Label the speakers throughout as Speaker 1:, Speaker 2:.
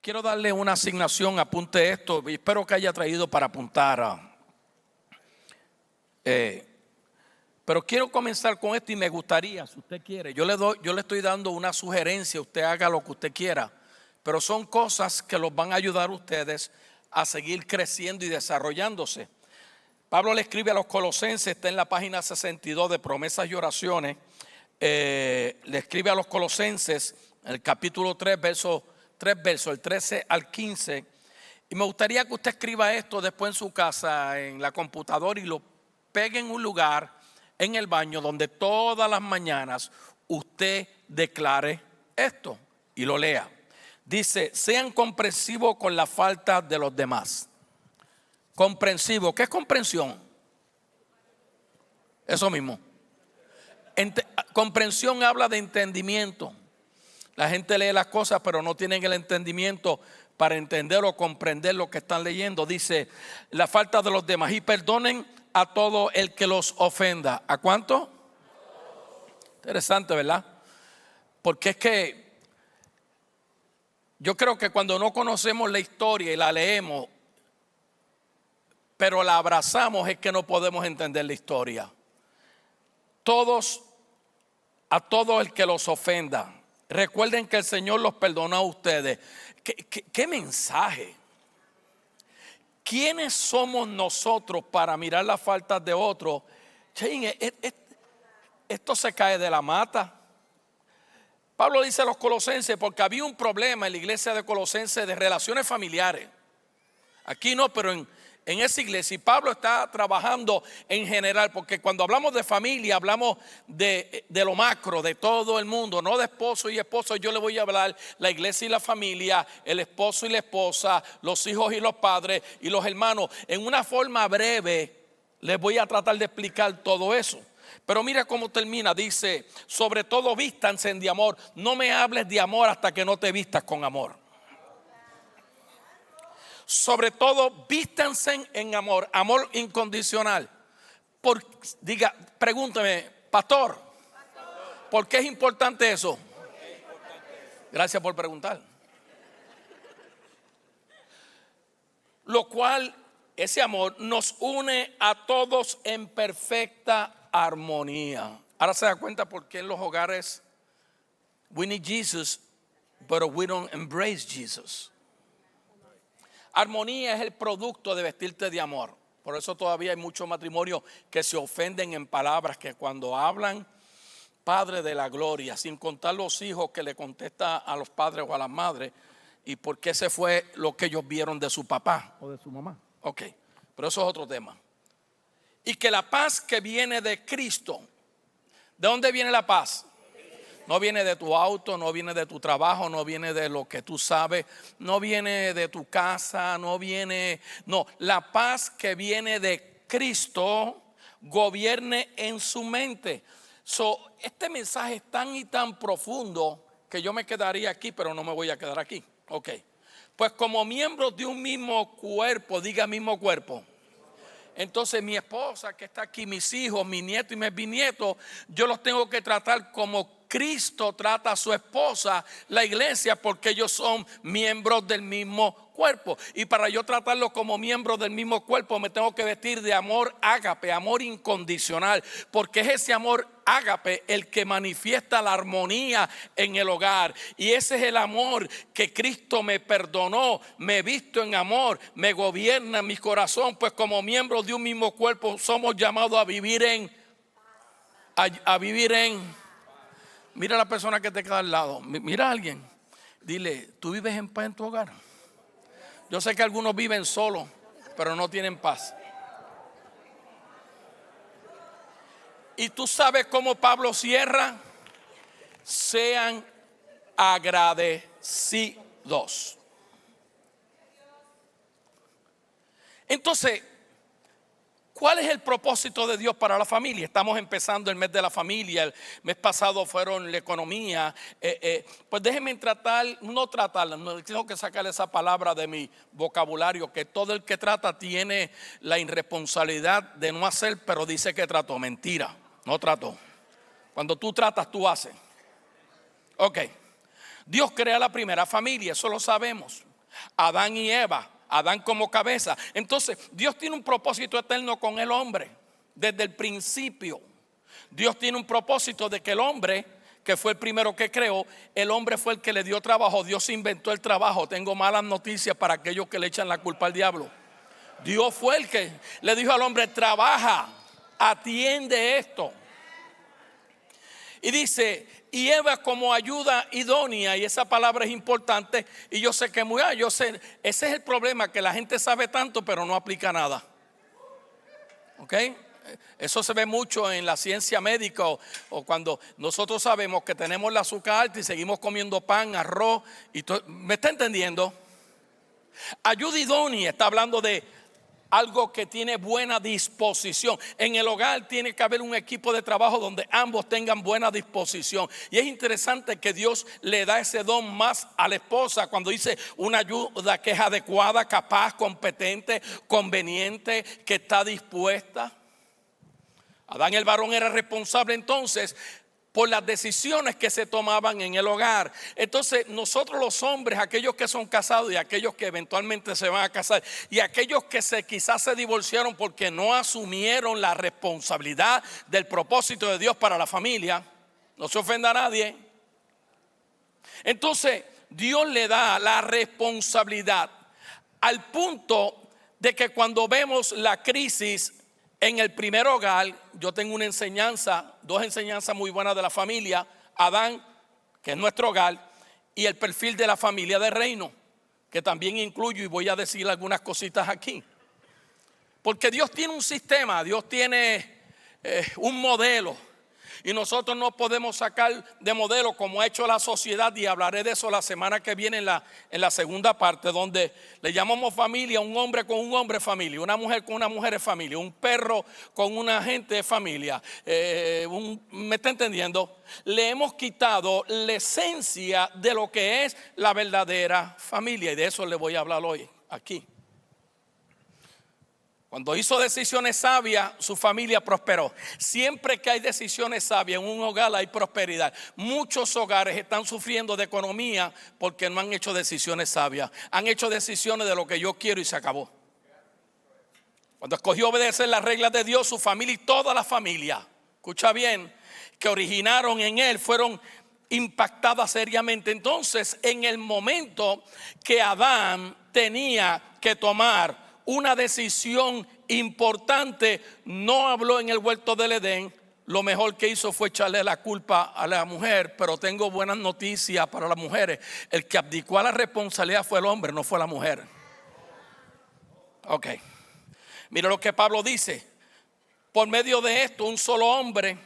Speaker 1: Quiero darle una asignación, apunte esto, y espero que haya traído para apuntar. Pero quiero comenzar con esto y me gustaría, si usted quiere, yo le estoy dando una sugerencia, usted haga lo que usted quiera, pero son cosas que los van a ayudar a ustedes a seguir creciendo y desarrollándose. Pablo le escribe a los Colosenses, está en la página 62 de Promesas y Oraciones, le escribe a los Colosenses, el capítulo 3 versos, el 13 al 15, y me gustaría que usted escriba esto después en su casa, en la computadora, y lo pegue en un lugar, en el baño, donde todas las mañanas usted declare esto y lo lea. Dice: sean comprensivos con la falta de los demás. Comprensivo, ¿qué es comprensión? Eso mismo. Comprensión habla de entendimiento. La gente lee las cosas pero no tienen el entendimiento para entender o comprender lo que están leyendo. Dice: la falta de los demás, y perdonen a todo el que los ofenda. ¿A cuánto? Interesante, ¿verdad? Porque es que yo creo que cuando no conocemos la historia y la leemos, pero la abrazamos, es que no podemos entender la historia. A todo el que los ofenda, recuerden que el Señor los perdonó a ustedes. ¿Qué mensaje? ¿Quiénes somos nosotros para mirar las faltas de otros? Esto se cae de la mata. Pablo dice a los Colosenses, porque había un problema en la iglesia de Colosenses de relaciones familiares. Aquí no, pero en esa iglesia. Y Pablo está trabajando en general, porque cuando hablamos de familia, hablamos de lo macro, de todo el mundo, no de esposo y esposa. Yo le voy a hablar la iglesia y la familia, el esposo y la esposa, los hijos y los padres y los hermanos. En una forma breve les voy a tratar de explicar todo eso. Pero mira cómo termina, dice: sobre todo vístanse de amor. No me hables de amor hasta que no te vistas con amor. Sobre todo vístanse en amor, amor incondicional. Pregúnteme, pastor, ¿por qué es importante eso? Gracias por preguntar. Lo cual, ese amor nos une a todos en perfecta armonía. Ahora se da cuenta por qué en los hogares we need Jesus, but we don't embrace Jesus. Armonía es el producto de vestirte de amor. Por eso todavía hay muchos matrimonios que se ofenden en palabras, que cuando hablan Padre de la gloria, sin contar los hijos que le contestan a los padres o a las madres, y por qué se fue lo que ellos vieron de su papá o de su mamá. Ok, pero eso es otro tema. Y que la paz que viene de Cristo. ¿De dónde viene la paz? No viene de tu auto, no viene de tu trabajo, no viene de lo que tú sabes, no viene de tu casa, no, la paz que viene de Cristo gobierne en su mente. Este mensaje es tan y tan profundo que yo me quedaría aquí, pero no me voy a quedar aquí. Ok, pues como miembros de un mismo cuerpo, diga mismo cuerpo. Entonces mi esposa que está aquí, mis hijos, mi nieto y mis bisnietos, yo los tengo que tratar como Cristo trata a su esposa, la iglesia, porque ellos son miembros del mismo cuerpo. Y para yo tratarlos como miembros del mismo cuerpo, me tengo que vestir de amor ágape, amor incondicional, porque es ese amor ágape el que manifiesta la armonía en el hogar. Y ese es el amor que Cristo me perdonó, me visto en amor, me gobierna en mi corazón, pues como miembros de un mismo cuerpo somos llamados a vivir Mira a la persona que te queda al lado. Mira a alguien. Dile: ¿tú vives en paz en tu hogar? Yo sé que algunos viven solos, pero no tienen paz. Y tú sabes cómo Pablo cierra: sean agradecidos. Entonces, ¿cuál es el propósito de Dios para la familia? Estamos empezando el mes de la familia. El mes pasado fueron la economía. Pues déjenme tengo que sacar esa palabra de mi vocabulario, que todo el que trata tiene la irresponsabilidad de no hacer, pero dice que trató. Mentira, no trató. Cuando tú tratas, tú haces. Ok, Dios crea la primera familia, eso lo sabemos. Adán y Eva, Adán como cabeza. Entonces, Dios tiene un propósito eterno con el hombre. Desde el principio, Dios tiene un propósito de que el hombre, que fue el primero que creó, el hombre fue el que le dio trabajo. Dios inventó el trabajo. Tengo malas noticias para aquellos que le echan la culpa al diablo. Dios fue el que le dijo al hombre: trabaja, atiende esto. Y dice, y Eva como ayuda idónea, y esa palabra es importante. Y yo sé que ese es el problema, que la gente sabe tanto pero no aplica nada. ¿Ok? Eso se ve mucho en la ciencia médica o cuando nosotros sabemos que tenemos el azúcar alta y seguimos comiendo pan, arroz. ¿Me está entendiendo? Ayuda idónea está hablando de algo que tiene buena disposición. En el hogar tiene que haber un equipo de trabajo donde ambos tengan buena disposición. Y es interesante que Dios le da ese don más a la esposa cuando dice una ayuda que es adecuada, capaz, competente, conveniente, que está dispuesta. Adán el varón era responsable entonces por las decisiones que se tomaban en el hogar. Entonces nosotros los hombres, aquellos que son casados y aquellos que eventualmente se van a casar, y aquellos que quizás se divorciaron porque no asumieron la responsabilidad del propósito de Dios para la familia, no se ofenda a nadie. Entonces Dios le da la responsabilidad al punto de que cuando vemos la crisis en el primer hogar, yo tengo dos enseñanzas muy buenas de la familia: Adán, que es nuestro hogar, y el perfil de la familia de reino, que también incluyo, y voy a decir algunas cositas aquí. Porque Dios tiene un sistema, Dios tiene un modelo, y nosotros no podemos sacar de modelo como ha hecho la sociedad, y hablaré de eso la semana que viene en la segunda parte, donde le llamamos familia. Un hombre con un hombre es familia, una mujer con una mujer es familia, un perro con una gente es familia. ¿Me está entendiendo? Le hemos quitado la esencia de lo que es la verdadera familia, y de eso le voy a hablar hoy aquí. Cuando hizo decisiones sabias, su familia prosperó. Siempre que hay decisiones sabias en un hogar hay prosperidad. Muchos hogares están sufriendo de economía porque no han hecho decisiones sabias. Han hecho decisiones de lo que yo quiero y se acabó. Cuando escogió obedecer las reglas de Dios, su familia y toda la familia, escucha bien, que originaron en él, fueron impactadas seriamente. Entonces, en el momento que Adán tenía que tomar una decisión importante, no habló en el huerto del Edén. Lo mejor que hizo fue echarle la culpa a la mujer. Pero tengo buenas noticias para las mujeres: el que abdicó a la responsabilidad fue el hombre, no fue la mujer. Ok, mira lo que Pablo dice: por medio de esto, un solo hombre,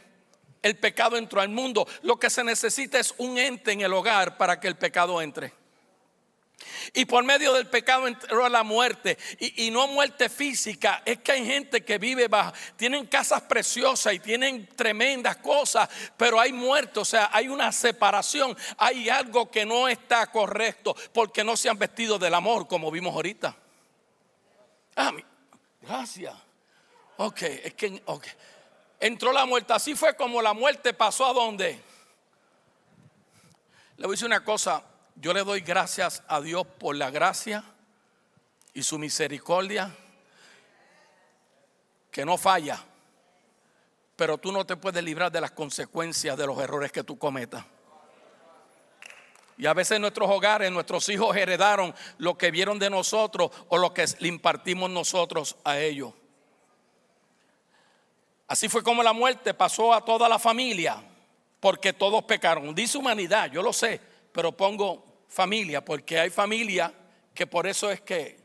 Speaker 1: el pecado entró al mundo. Lo que se necesita es un ente en el hogar para que el pecado entre. Y por medio del pecado entró a la muerte, y no muerte física. Es que hay gente que vive bajo, tienen casas preciosas y tienen tremendas cosas, pero hay muerte. O sea, hay una separación, hay algo que no está correcto, porque no se han vestido del amor, como vimos ahorita. Gracias. Ok, entró la muerte. Así fue como la muerte pasó. ¿A dónde? Le voy a decir una cosa: yo le doy gracias a Dios por la gracia y su misericordia, que no falla, pero tú no te puedes librar de las consecuencias de los errores que tú cometas. Y a veces en nuestros hogares, nuestros hijos heredaron lo que vieron de nosotros o lo que le impartimos nosotros a ellos. Así fue como la muerte pasó a toda la familia, porque todos pecaron. Dice humanidad, yo lo sé, pero pongo familia, porque hay familia que por eso es que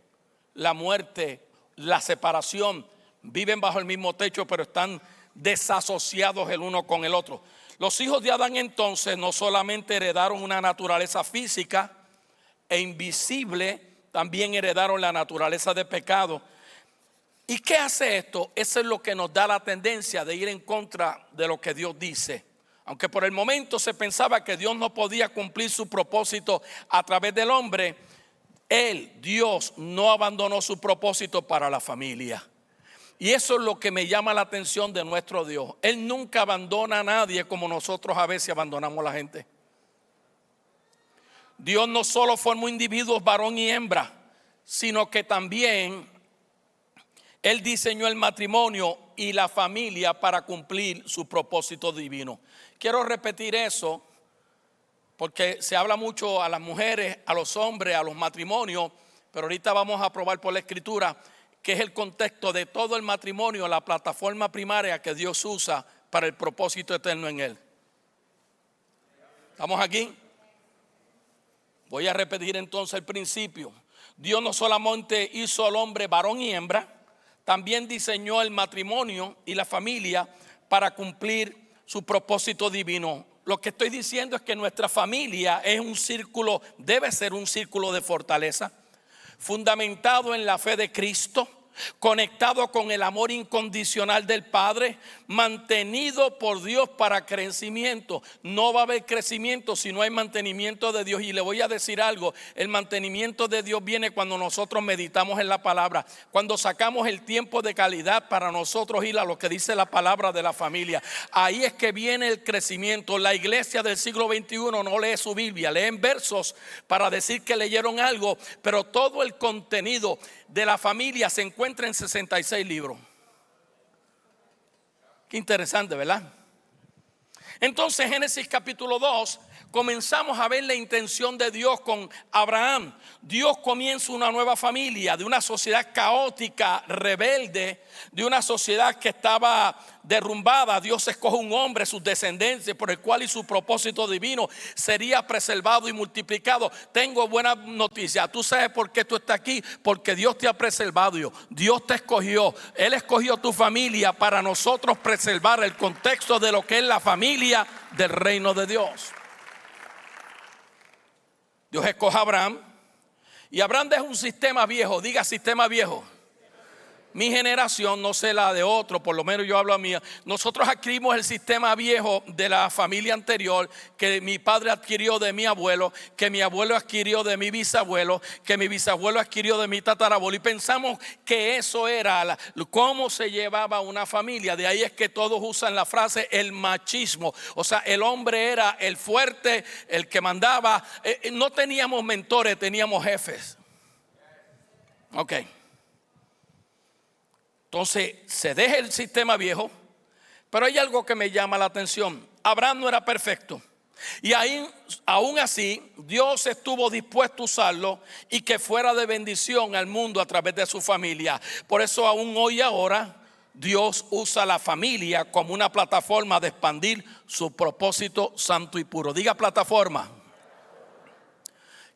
Speaker 1: la muerte, la separación, viven bajo el mismo techo, pero están desasociados el uno con el otro. Los hijos de Adán entonces no solamente heredaron una naturaleza física e invisible, también heredaron la naturaleza de pecado. ¿Y qué hace esto? Eso es lo que nos da la tendencia de ir en contra de lo que Dios dice. Aunque por el momento se pensaba que Dios no podía cumplir su propósito a través del hombre, Dios, no abandonó su propósito para la familia. Y eso es lo que me llama la atención de nuestro Dios. Él nunca abandona a nadie como nosotros a veces abandonamos a la gente. Dios no solo formó individuos varón y hembra, sino que también Él diseñó el matrimonio y la familia para cumplir su propósito divino. Quiero repetir eso porque se habla mucho a las mujeres, a los hombres, a los matrimonios, pero ahorita vamos a probar por la Escritura que es el contexto de todo el matrimonio, la plataforma primaria que Dios usa para el propósito eterno en Él. ¿Estamos aquí? Voy a repetir entonces el principio. Dios no solamente hizo al hombre varón y hembra, también diseñó el matrimonio y la familia para cumplir su propósito divino. Lo que estoy diciendo es que nuestra familia es un círculo, debe ser un círculo de fortaleza, fundamentado en la fe de Cristo, conectado con el amor incondicional del Padre, mantenido por Dios para crecimiento. No va a haber crecimiento si no hay mantenimiento de Dios. Y le voy a decir algo, el mantenimiento de Dios viene cuando nosotros meditamos en la palabra, cuando sacamos el tiempo de calidad para nosotros ir a lo que dice la palabra de la familia. Ahí es que viene el crecimiento. La iglesia del siglo XXI no lee su Biblia, leen versos para decir que leyeron algo, pero todo el contenido de la familia se encuentra en 66 libros. Qué interesante, ¿verdad? Entonces, Génesis capítulo 2, comenzamos a ver la intención de Dios con Abraham. Dios comienza una nueva familia de una sociedad caótica, rebelde, de una sociedad que estaba derrumbada. Dios escoge un hombre, sus descendencias, por el cual y su propósito divino sería preservado y multiplicado. Tengo buena noticia. Tú sabes por qué tú estás aquí, porque Dios te ha preservado. Dios te escogió. Él escogió tu familia para nosotros preservar el contexto de lo que es la familia del reino de Dios. Dios escoge a Abraham y Abraham deja un sistema viejo. Diga sistema viejo. Mi generación, no sé la de otro, por lo menos yo hablo a mía. Nosotros adquirimos el sistema viejo de la familia anterior que mi padre adquirió de mi abuelo, que mi abuelo adquirió de mi bisabuelo, que mi bisabuelo adquirió de mi tatarabuelo. Y pensamos que eso era cómo se llevaba una familia. De ahí es que todos usan la frase el machismo. O sea, el hombre era el fuerte, el que mandaba. No teníamos mentores, teníamos jefes. Ok. Entonces se deja el sistema viejo, pero hay algo que me llama la atención. Abraham no era perfecto y aún así Dios estuvo dispuesto a usarlo y que fuera de bendición al mundo a través de su familia. Por eso aún hoy y ahora Dios usa la familia como una plataforma de expandir su propósito santo y puro. Diga plataforma.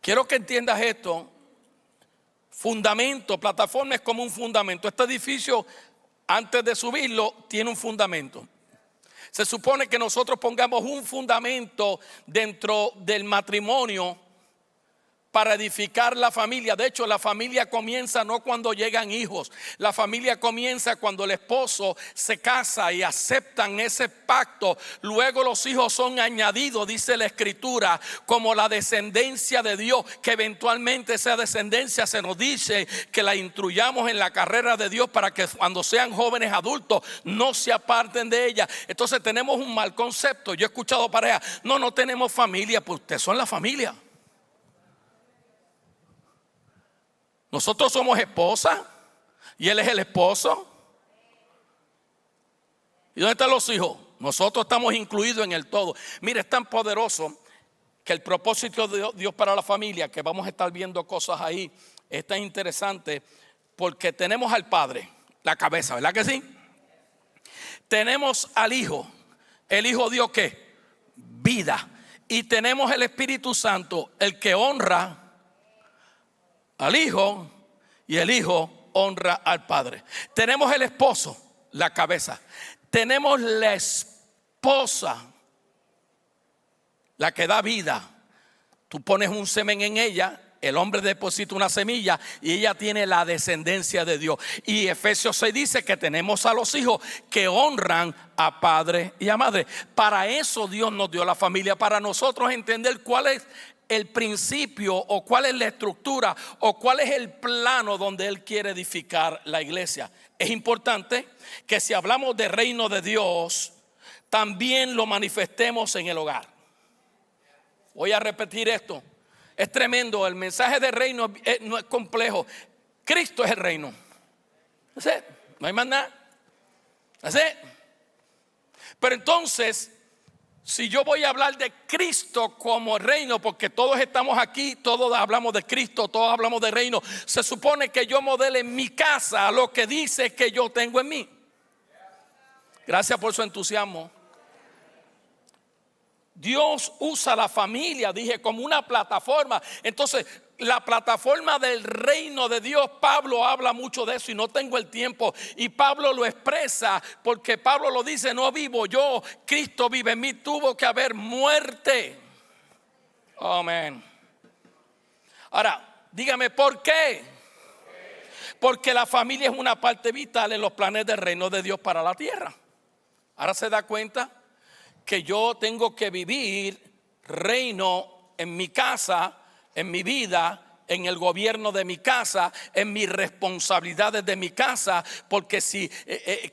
Speaker 1: Quiero que entiendas esto. Fundamento, plataforma es como un fundamento. Este edificio, antes de subirlo, tiene un fundamento. Se supone que nosotros pongamos un fundamento dentro del matrimonio para edificar la familia. De hecho, la familia comienza no cuando llegan hijos. La familia comienza cuando el esposo se casa y aceptan ese pacto. Luego los hijos son añadidos, dice la Escritura, como la descendencia de Dios, que eventualmente esa descendencia se nos dice que la instruyamos en la carrera de Dios para que cuando sean jóvenes adultos no se aparten de ella. Entonces tenemos un mal concepto. Yo he escuchado parejas, no tenemos familia, pues ustedes son la familia. Nosotros somos esposa y él es el esposo. ¿Y dónde están los hijos? Nosotros estamos incluidos en el todo. Mire, es tan poderoso que el propósito de Dios para la familia, que vamos a estar viendo cosas ahí, es tan interesante porque tenemos al Padre, la cabeza, ¿verdad que sí? Tenemos al Hijo. El Hijo dio ¿qué? Vida. Y tenemos el Espíritu Santo, el que honra al Hijo y el Hijo honra al Padre. Tenemos el esposo, la cabeza. Tenemos la esposa, la que da vida. Tú pones un semen en ella, el hombre deposita una semilla y ella tiene la descendencia de Dios. Y Efesios 6 dice que tenemos a los hijos que honran a padre y a madre. Para eso Dios nos dio la familia, para nosotros entender cuál es el principio o cuál es la estructura o cuál es el plano donde Él quiere edificar la iglesia. Es importante que si hablamos de reino de Dios, también lo manifestemos en el hogar. Voy a repetir esto. Es tremendo. El mensaje del reino no es complejo. Cristo es el reino. That's it. No hay más nada. That's it. Pero entonces, si yo voy a hablar de Cristo como reino, porque todos estamos aquí, todos hablamos de Cristo, todos hablamos de reino, se supone que yo modele en mi casa lo que dice que yo tengo en mí. Gracias por su entusiasmo. Dios usa la familia, dije, como una plataforma. Entonces, la plataforma del reino de Dios, Pablo habla mucho de eso y no tengo el tiempo. Y Pablo lo expresa porque Pablo lo dice: no vivo yo, Cristo vive en mí. Tuvo que haber muerte. Amén. Ahora, dígame, ¿por qué? Porque la familia es una parte vital en los planes del reino de Dios para la tierra. Ahora se da cuenta que yo tengo que vivir reino en mi casa, en mi vida, en el gobierno de mi casa, en mis responsabilidades de mi casa, porque si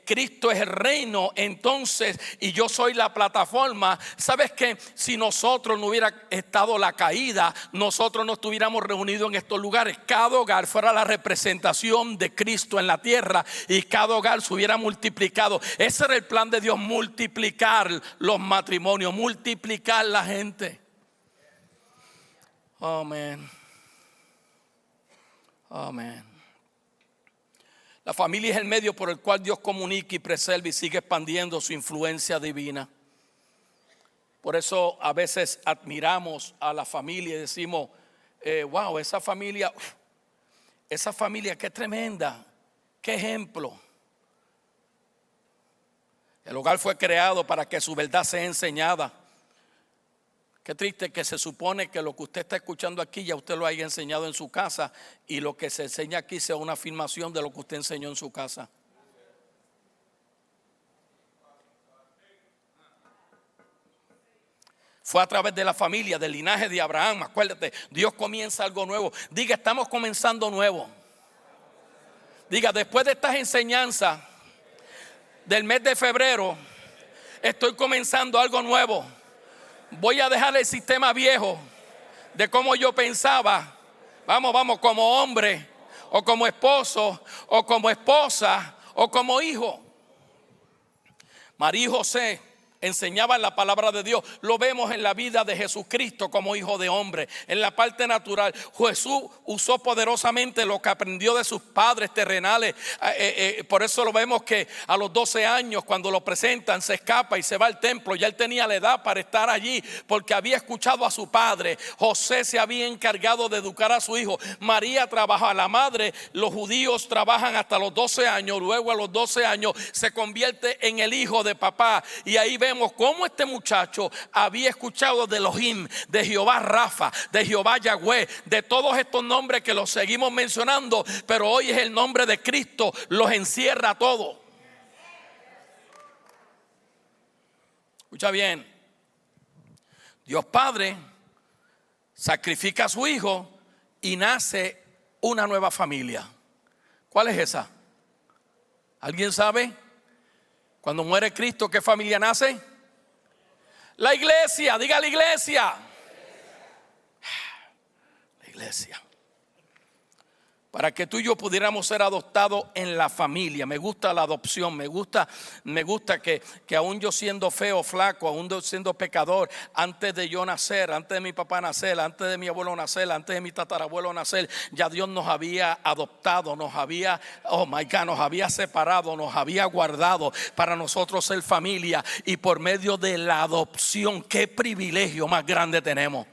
Speaker 1: Cristo es el reino, entonces, y yo soy la plataforma, ¿sabes qué? Si nosotros no hubiera estado la caída, nosotros no estuviéramos reunidos en estos lugares, cada hogar fuera la representación de Cristo en la tierra y cada hogar se hubiera multiplicado. Ese era el plan de Dios, multiplicar los matrimonios, multiplicar la gente. Amén. Amén. La familia es el medio por el cual Dios comunica y preserva y sigue expandiendo su influencia divina. Por eso a veces admiramos a la familia y decimos: wow, esa familia qué tremenda, qué ejemplo. El hogar fue creado para que su verdad sea enseñada. Qué triste que se supone que lo que usted está escuchando aquí ya usted lo haya enseñado en su casa y lo que se enseña aquí sea una afirmación de lo que usted enseñó en su casa. Fue a través de la familia, del linaje de Abraham. Acuérdate, Dios comienza algo nuevo. Diga, estamos comenzando nuevo. Diga, después de estas enseñanzas del mes de febrero, estoy comenzando algo nuevo. Voy a dejar el sistema viejo de cómo yo pensaba. Vamos, como hombre, o como esposo, o como esposa, o como hijo. María y José enseñaban la palabra de Dios. Lo vemos en la vida de Jesucristo como hijo de hombre. En la parte natural, Jesús usó poderosamente lo que aprendió de sus padres terrenales. Por eso lo vemos que a los 12 años, cuando lo presentan, se escapa y se va al templo. Ya él tenía la edad para estar allí porque había escuchado a su padre. José se había encargado de educar a su hijo. María trabajaba. La madre, los judíos trabajan hasta los 12 años. Luego a los 12 años se convierte en el hijo de papá. Y ahí vemos cómo este muchacho había escuchado de Elohim, de Jehová Rafa, de Jehová Yahweh, de todos estos nombres que los seguimos mencionando, pero hoy es el nombre de Cristo, los encierra a todos. Escucha bien, Dios Padre sacrifica a su hijo y nace una nueva familia. ¿Cuál es esa? ¿Alguien sabe? Cuando muere Cristo, ¿qué familia nace? La iglesia, diga la iglesia. La iglesia. Para que tú y yo pudiéramos ser adoptados en la familia. Me gusta la adopción, me gusta que aún yo siendo feo, flaco, aún yo siendo pecador, antes de yo nacer, antes de mi papá nacer, antes de mi abuelo nacer, antes de mi tatarabuelo nacer, ya Dios nos había adoptado, nos había, nos había separado, nos había guardado para nosotros ser familia. Y por medio de la adopción, qué privilegio más grande tenemos.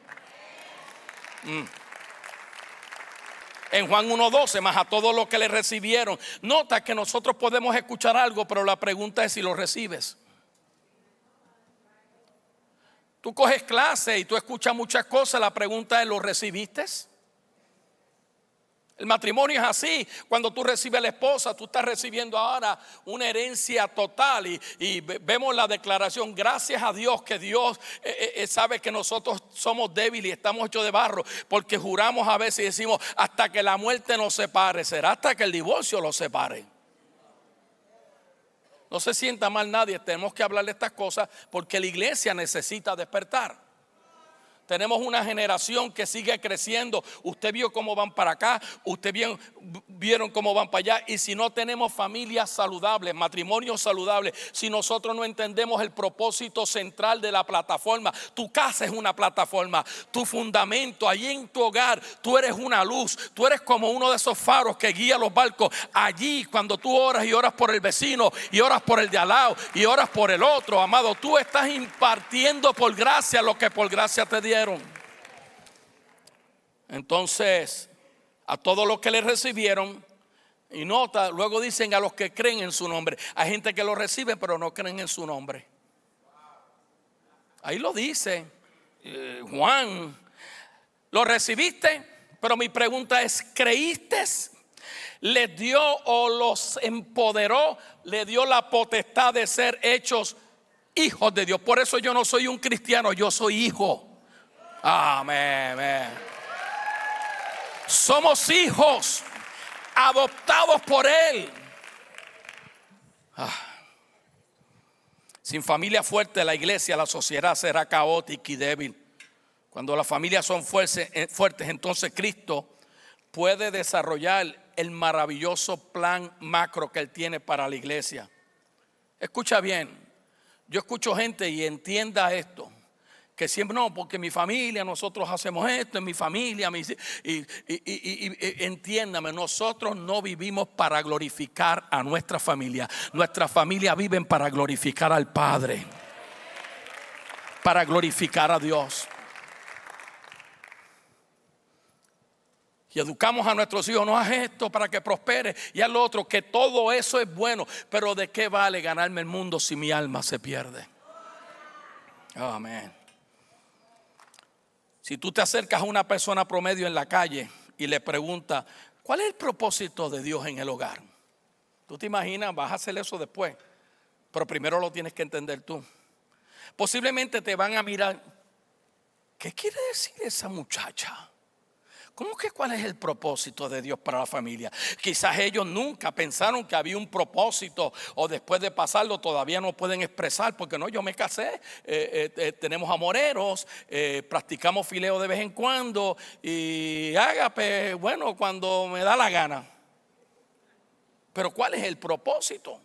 Speaker 1: En Juan 1:12, más a todos los que le recibieron. Nota que nosotros podemos escuchar algo, pero la pregunta es si lo recibes. Tú coges clase y tú escuchas muchas cosas. La pregunta es, ¿lo recibiste? El matrimonio es así. Cuando tú recibes a la esposa, tú estás recibiendo ahora una herencia total. Y vemos la declaración: gracias a Dios, que Dios sabe que nosotros somos débiles y estamos hechos de barro. Porque juramos a veces y decimos: hasta que la muerte nos separe. Será hasta que el divorcio los separe. No se sienta mal nadie. Tenemos que hablar de estas cosas porque la iglesia necesita despertar. Tenemos una generación que sigue creciendo. Usted vio cómo van para acá, vieron cómo van para allá. Y si no tenemos familias saludables, matrimonios saludables, si nosotros no entendemos el propósito central de la plataforma, tu casa es una plataforma, tu fundamento, allí en tu hogar, tú eres una luz, tú eres como uno de esos faros que guía los barcos. Allí cuando tú oras y oras por el vecino y oras por el de al lado y oras por el otro, amado, tú estás impartiendo por gracia lo que por gracia te dieron. Entonces, a todos los que le recibieron, y nota, luego dicen a los que creen en su nombre. Hay gente que lo recibe pero no creen en su nombre. Ahí lo dice Juan. ¿Lo recibiste? Pero mi pregunta es, ¿creíste? ¿Les dio o los empoderó? ¿Le dio la potestad de ser hechos hijos de Dios? Por eso yo no soy un cristiano, yo soy hijo. Amén, amén. Somos hijos adoptados por Él. Sin familia fuerte, la iglesia, la sociedad será caótica y débil. Cuando las familias son fuertes, entonces Cristo puede desarrollar el maravilloso plan macro que Él tiene para la iglesia. Escucha bien, yo escucho gente y entienda esto, que siempre no, porque mi familia, nosotros hacemos esto en mi familia, y entiéndame, nosotros no vivimos para glorificar a nuestra familia. Nuestra familia viven para glorificar al Padre, para glorificar a Dios. Y educamos a nuestros hijos, no haz esto para que prospere y haz lo otro, que todo eso es bueno. Pero ¿de qué vale ganarme el mundo si mi alma se pierde? Amén. Si tú te acercas a una persona promedio en la calle y le preguntas, ¿cuál es el propósito de Dios en el hogar? Tú te imaginas, vas a hacer eso después, pero primero lo tienes que entender tú. Posiblemente te van a mirar, ¿qué quiere decir esa muchacha? ¿Cómo que cuál es el propósito de Dios para la familia? Quizás ellos nunca pensaron que había un propósito, o después de pasarlo todavía no pueden expresar, porque no, yo me casé, tenemos amoreros, practicamos fileo de vez en cuando y ágape, bueno, cuando me da la gana. Pero ¿cuál es el propósito?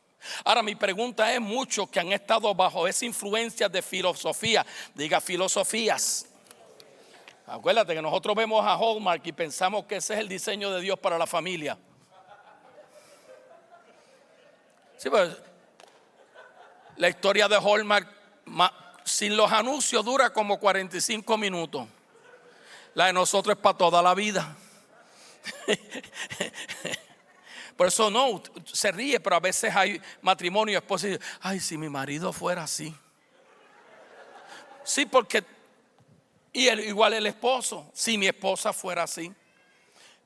Speaker 1: Ahora mi pregunta es, muchos que han estado bajo esa influencia de filosofía, diga filosofías. Acuérdate que nosotros vemos a Hallmark y pensamos que ese es el diseño de Dios para la familia. Sí, pues la historia de Hallmark sin los anuncios dura como 45 minutos. La de nosotros es para toda la vida. Por eso no, se ríe, pero a veces hay matrimonio y esposa y dice, ay, si mi marido fuera así. Sí, porque igual el esposo, si mi esposa fuera así.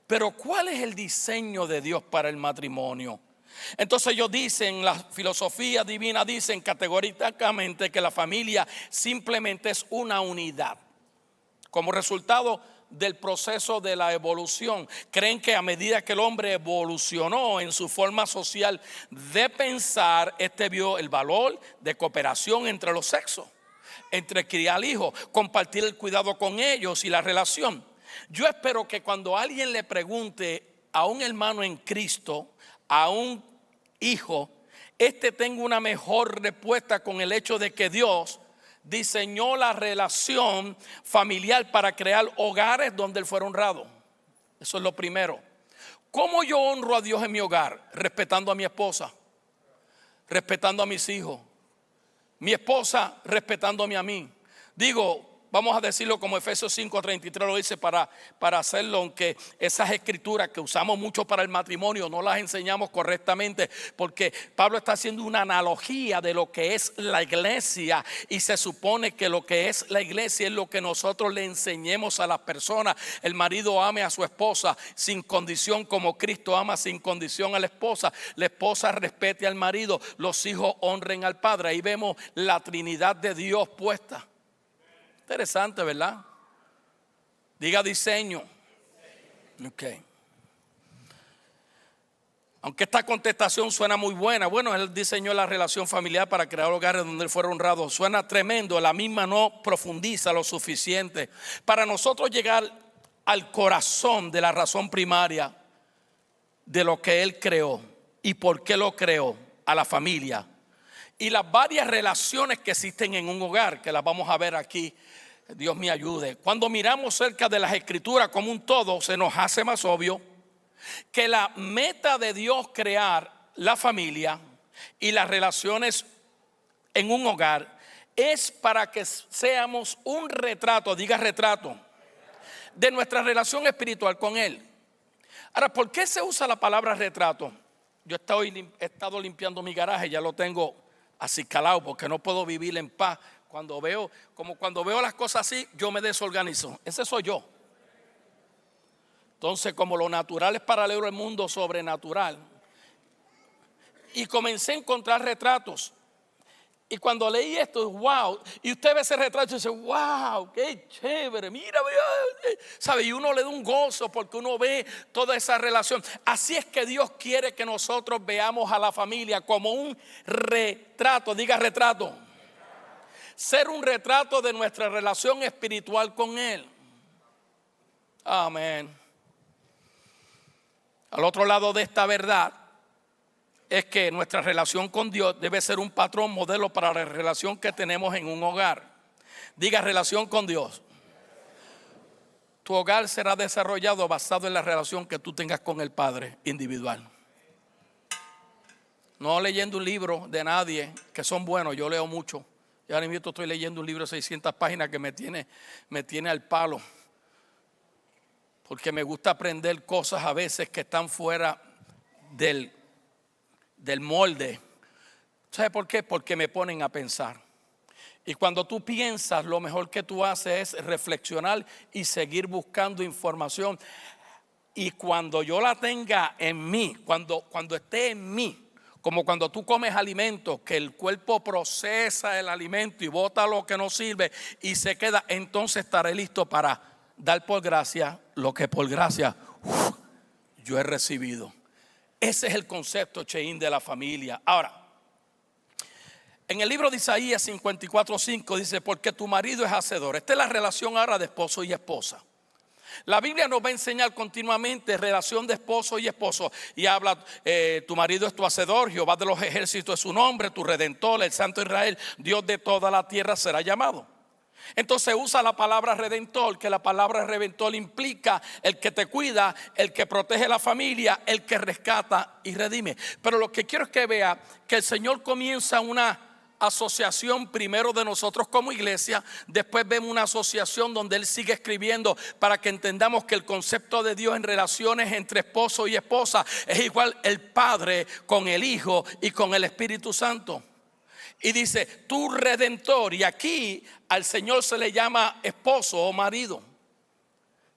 Speaker 1: Pero ¿cuál es el diseño de Dios para el matrimonio? Entonces ellos dicen, la filosofía divina dicen categóricamente que la familia simplemente es una unidad. Como resultado del proceso de la evolución, creen que a medida que el hombre evolucionó en su forma social de pensar, vio el valor de cooperación entre los sexos, entre criar hijos, compartir el cuidado con ellos y la relación. Yo espero que cuando alguien le pregunte a un hermano en Cristo, a un hijo, tenga una mejor respuesta con el hecho de que Dios diseñó la relación familiar para crear hogares donde Él fuera honrado. Eso es lo primero. ¿Cómo yo honro a Dios en mi hogar? Respetando a mi esposa, respetando a mis hijos, mi esposa respetándome a mí. Digo, vamos a decirlo como Efesios 5:33 lo dice, para hacerlo, aunque esas escrituras que usamos mucho para el matrimonio no las enseñamos correctamente, porque Pablo está haciendo una analogía de lo que es la iglesia, y se supone que lo que es la iglesia es lo que nosotros le enseñemos a las personas. El marido ame a su esposa sin condición, como Cristo ama sin condición a la esposa respete al marido, los hijos honren al padre. Ahí vemos la Trinidad de Dios puesta. Interesante, ¿verdad? Diga diseño. Ok. Aunque esta contestación suena muy buena, bueno, Él diseñó la relación familiar para crear hogares donde Él fuera honrado. Suena tremendo, la misma no profundiza lo suficiente para nosotros llegar al corazón de la razón primaria de lo que Él creó y por qué lo creó, a la familia. Y las varias relaciones que existen en un hogar, que las vamos a ver aquí, Dios me ayude. Cuando miramos cerca de las Escrituras como un todo, se nos hace más obvio que la meta de Dios crear la familia y las relaciones en un hogar es para que seamos un retrato, diga retrato, de nuestra relación espiritual con Él. Ahora, ¿por qué se usa la palabra retrato? Yo he estado limpiando mi garaje, ya lo tengo acicalado porque no puedo vivir en paz. Cuando veo las cosas así, yo me desorganizo. Ese soy yo. Entonces, como lo natural es paralelo al mundo sobrenatural, y comencé a encontrar retratos. Y cuando leí esto, wow, y usted ve ese retrato y dice, wow, qué chévere, mira, ¿sabe? Y uno le da un gozo porque uno ve toda esa relación. Así es que Dios quiere que nosotros veamos a la familia como un retrato, diga retrato. Ser un retrato de nuestra relación espiritual con Él. Amén. Al otro lado de esta verdad es que nuestra relación con Dios debe ser un patrón modelo para la relación que tenemos en un hogar. Diga relación con Dios. Tu hogar será desarrollado basado en la relación que tú tengas con el Padre individual. No leyendo un libro de nadie, que son buenos, yo leo mucho. Y ahora mismo estoy leyendo un libro de 600 páginas que me tiene al palo. Porque me gusta aprender cosas a veces que están fuera del molde. ¿Sabe por qué? Porque me ponen a pensar. Y cuando tú piensas, lo mejor que tú haces es reflexionar y seguir buscando información. Y cuando yo la tenga en mí, cuando esté en mí, como cuando tú comes alimentos, que el cuerpo procesa el alimento y bota lo que no sirve y se queda, entonces estaré listo para dar por gracia lo que por gracia yo he recibido. Ese es el concepto, Cheín, de la familia. Ahora, en el libro de Isaías 54:5 dice, porque tu marido es hacedor. Esta es la relación ahora de esposo y esposa. La Biblia nos va a enseñar continuamente relación de esposo y esposo. Y habla, tu marido es tu hacedor, Jehová de los ejércitos es su nombre, tu redentor, el Santo Israel, Dios de toda la tierra será llamado. Entonces usa la palabra redentor, que la palabra redentor implica el que te cuida, el que protege la familia, el que rescata y redime. Pero lo que quiero es que vea que el Señor comienza una asociación primero de nosotros como iglesia, después vemos una asociación donde Él sigue escribiendo para que entendamos que el concepto de Dios en relaciones entre esposo y esposa es igual el Padre con el Hijo y con el Espíritu Santo. Y dice, tu redentor, y aquí al Señor se le llama esposo o marido.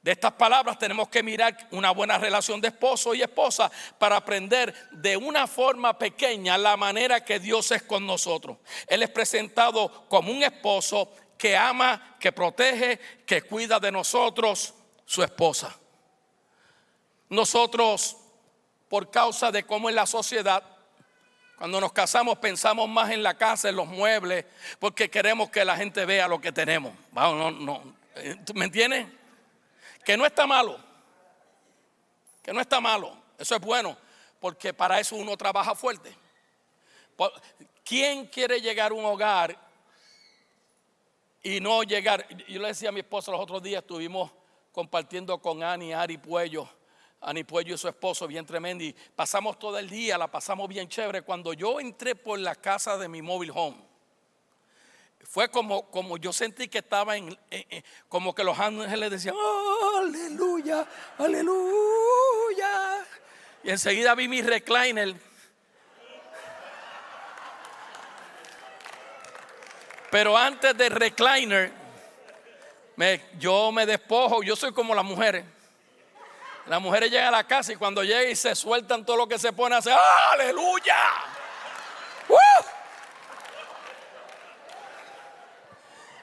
Speaker 1: De estas palabras tenemos que mirar una buena relación de esposo y esposa para aprender de una forma pequeña la manera que Dios es con nosotros. Él es presentado como un esposo que ama, que protege, que cuida de nosotros, su esposa. Nosotros, por causa de cómo es la sociedad, cuando nos casamos pensamos más en la casa, en los muebles, porque queremos que la gente vea lo que tenemos. ¿Tú me entiendes? Que no está malo, eso es bueno, porque para eso uno trabaja fuerte. ¿Quién quiere llegar a un hogar y no llegar? Yo le decía a mi esposa los otros días, estuvimos compartiendo con Ari Puello y su esposo, bien tremendo, y pasamos todo el día, la pasamos bien chévere. Cuando yo entré por la casa de mi mobile home, fue como yo sentí que estaba como que los ángeles decían, oh, aleluya, aleluya. Y enseguida vi mi recliner. Pero antes del recliner, yo me despojo. Yo soy como las mujeres. Las mujeres llegan a la casa y cuando llegan y se sueltan todo lo que se pone a hacer, ¡oh, aleluya!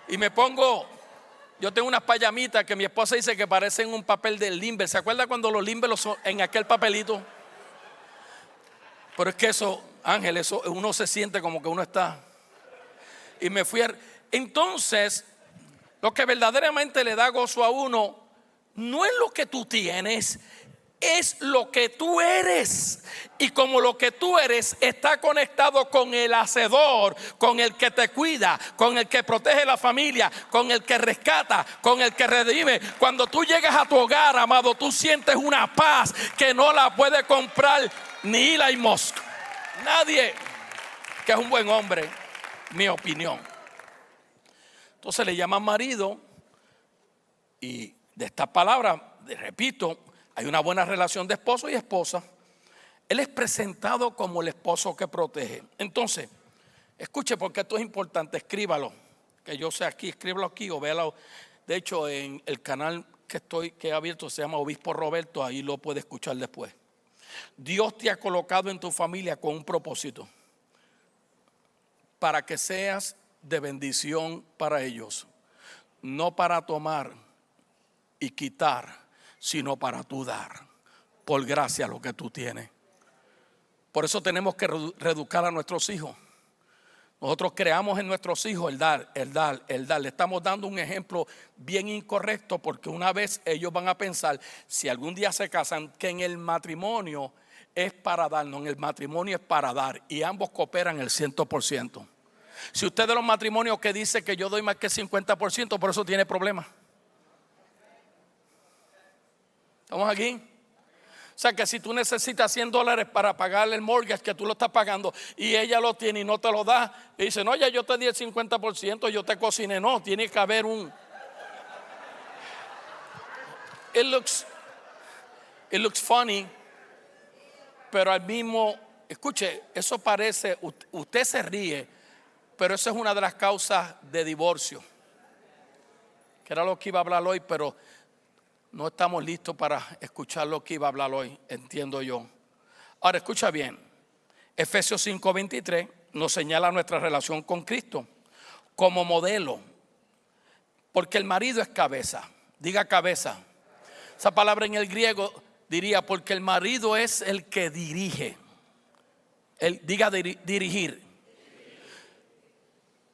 Speaker 1: Y me pongo, yo tengo unas payamitas que mi esposa dice que parecen un papel de limber. ¿Se acuerda cuando los limber en aquel papelito? Pero es que eso, Ángel, eso uno se siente como que uno está. Y me fui entonces, lo que verdaderamente le da gozo a uno no es lo que tú tienes, es lo que tú eres. Y como lo que tú eres está conectado con el hacedor, con el que te cuida, con el que protege la familia, con el que rescata, con el que redime. Cuando tú llegas a tu hogar, amado, tú sientes una paz que no la puede comprar ni Elon Musk. Nadie que es un buen hombre, mi opinión. Entonces le llaman marido y de estas palabras, repito, hay una buena relación de esposo y esposa. Él es presentado como el esposo que protege. Entonces, escuche, porque esto es importante, escríbalo. Que yo sé aquí, escríbalo aquí o véalo. De hecho, en el canal que he abierto se llama Obispo Roberto, ahí lo puede escuchar después. Dios te ha colocado en tu familia con un propósito, para que seas de bendición para ellos, no para tomar y quitar, sino para tú dar, por gracia lo que tú tienes. Por eso tenemos que reeducar a nuestros hijos. Nosotros creamos en nuestros hijos el dar, el dar, el dar. Le estamos dando un ejemplo bien incorrecto, porque una vez ellos van a pensar, si algún día se casan, que en el matrimonio es para dar, no, en el matrimonio es para dar, y ambos cooperan el 100%. Si usted de los matrimonios que dice que yo doy más que 50%, por eso tiene problemas. ¿Estamos aquí? O sea que si tú necesitas $100 para pagarle el mortgage que tú lo estás pagando y ella lo tiene y no te lo da, y dice, no, ya yo te di el 50%, yo te cociné. No, tiene que haber un... It looks funny, pero al mismo, escuche, eso parece, usted se ríe, pero eso es una de las causas de divorcio, que era lo que iba a hablar hoy, pero no estamos listos para escuchar lo que iba a hablar hoy, entiendo yo. Ahora escucha bien, Efesios 5:23 nos señala nuestra relación con Cristo como modelo, porque el marido es cabeza. Diga cabeza. Esa palabra en el griego diría, porque el marido es el que dirige. Diga dirigir.